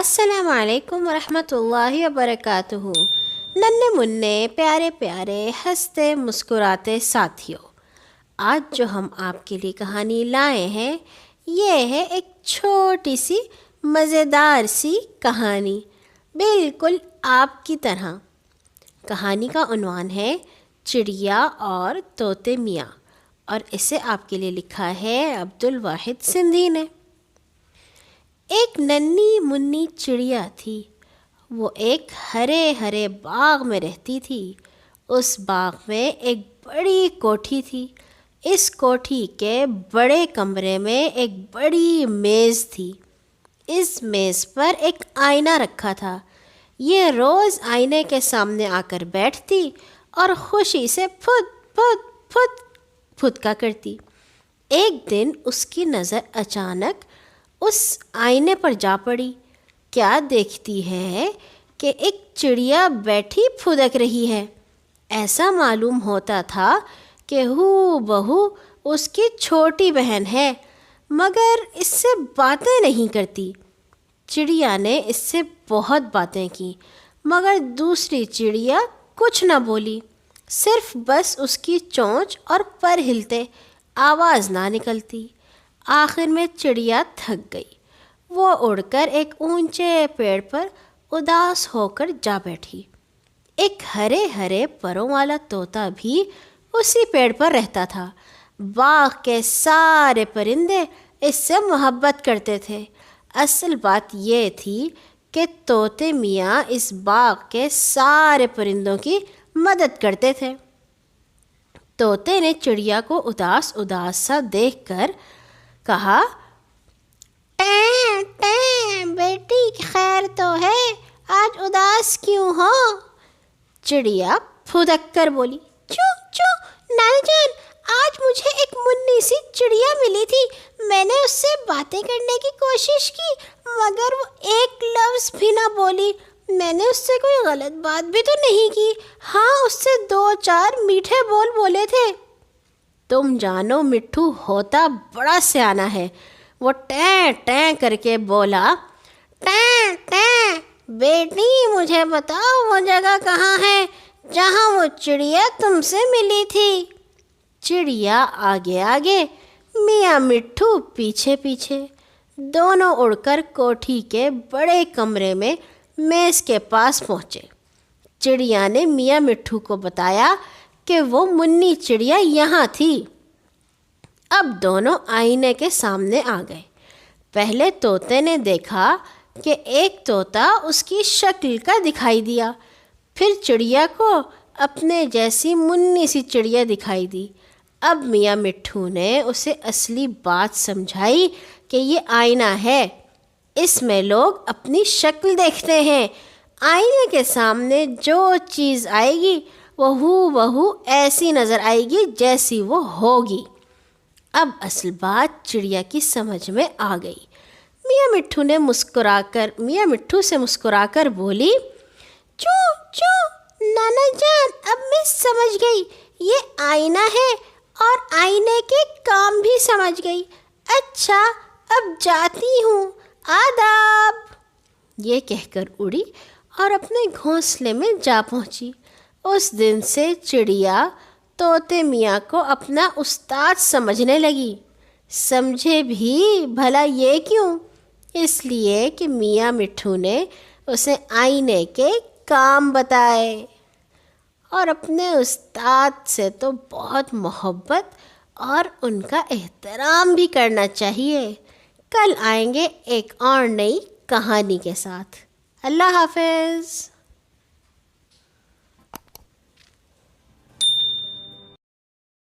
السلام علیکم ورحمۃ اللہ وبرکاتہ۔ ننھے منّے پیارے پیارے ہنستے مسکراتے ساتھیوں، آج جو ہم آپ کے لیے کہانی لائے ہیں یہ ہے ایک چھوٹی سی مزیدار سی کہانی، بالکل آپ کی طرح۔ کہانی کا عنوان ہے چڑیا اور طوطے میاں، اور اسے آپ کے لیے لکھا ہے عبدالواحد سندھی نے۔ ایک ننھی منی چڑیا تھی، وہ ایک ہرے ہرے باغ میں رہتی تھی۔ اس باغ میں ایک بڑی کوٹھی تھی۔ اس کوٹھی کے بڑے کمرے میں ایک بڑی میز تھی۔ اس میز پر ایک آئینہ رکھا تھا۔ یہ روز آئینے کے سامنے آ کر بیٹھتی اور خوشی سے پھدکا کرتی۔ ایک دن اس کی نظر اچانک اس آئینے پر جا پڑی۔ کیا دیکھتی ہے کہ ایک چڑیا بیٹھی پھدک رہی ہے۔ ایسا معلوم ہوتا تھا کہ ہو بہو اس کی چھوٹی بہن ہے، مگر اس سے باتیں نہیں کرتی۔ چڑیا نے اس سے بہت باتیں کی، مگر دوسری چڑیا کچھ نہ بولی، صرف بس اس کی چونچ اور پر ہلتے، آواز نہ نکلتی۔ آخر میں چڑیا تھک گئی۔ وہ اڑ کر ایک اونچے پیڑ پر اداس ہو کر جا بیٹھی۔ ایک ہرے ہرے پروں والا طوطا بھی اسی پیڑ پر رہتا تھا۔ باغ کے سارے پرندے اس سے محبت کرتے تھے۔ اصل بات یہ تھی کہ طوطے میاں اس باغ کے سارے پرندوں کی مدد کرتے تھے۔ طوطے نے چڑیا کو اداس اداس سا دیکھ کر کہا، ٹیں ٹیں بیٹی خیر تو ہے، آج اداس کیوں ہو؟ چڑیا پھدک کر بولی، چو چو نانا جان، آج مجھے ایک منی سی چڑیا ملی تھی۔ میں نے اس سے باتیں کرنے کی کوشش کی، مگر وہ ایک لفظ بھی نہ بولی۔ میں نے اس سے کوئی غلط بات بھی تو نہیں کی، ہاں اس سے 2-4 میٹھے بول بولے تھے۔ تم جانو مٹھو ہوتا بڑا سیانا ہے، وہ ٹیں ٹیں کر کے بولا، ٹیں ٹیں بیٹی مجھے بتاؤ وہ جگہ کہاں ہے جہاں وہ چڑیا تم سے ملی تھی؟ چڑیا آگے آگے، میاں مٹھو پیچھے پیچھے، دونوں اڑ کر کوٹھی کے بڑے کمرے میں میز کے پاس پہنچے۔ چڑیا نے میاں مٹھو کو بتایا کہ وہ منی چڑیا یہاں تھی۔ اب دونوں آئینے کے سامنے آ گئے۔ پہلے طوطے نے دیکھا کہ ایک طوطا اس کی شکل کا دکھائی دیا، پھر چڑیا کو اپنے جیسی منی سی چڑیا دکھائی دی۔ اب میاں مٹھو نے اسے اصلی بات سمجھائی کہ یہ آئینہ ہے، اس میں لوگ اپنی شکل دیکھتے ہیں، آئینے کے سامنے جو چیز آئے گی وہ ہو بہو ایسی نظر آئے گی جیسی وہ ہوگی۔ اب اصل بات چڑیا کی سمجھ میں آ گئی۔ میاں مٹھو سے مسکرا کر بولی، چو چو نانا جان، اب میں سمجھ گئی، یہ آئینہ ہے اور آئینے کے کام بھی سمجھ گئی۔ اچھا اب جاتی ہوں، آداب۔ یہ کہہ کر اڑی اور اپنے گھونسلے میں جا پہنچی۔ اس دن سے چڑیا طوطے میاں کو اپنا استاد سمجھنے لگی۔ سمجھے بھی بھلا یہ کیوں؟ اس لیے کہ میاں مٹھو نے اسے آئینے کے کام بتائے۔ اور اپنے استاد سے تو بہت محبت اور ان کا احترام بھی کرنا چاہیے۔ کل آئیں گے ایک اور نئی کہانی کے ساتھ۔ اللہ حافظ۔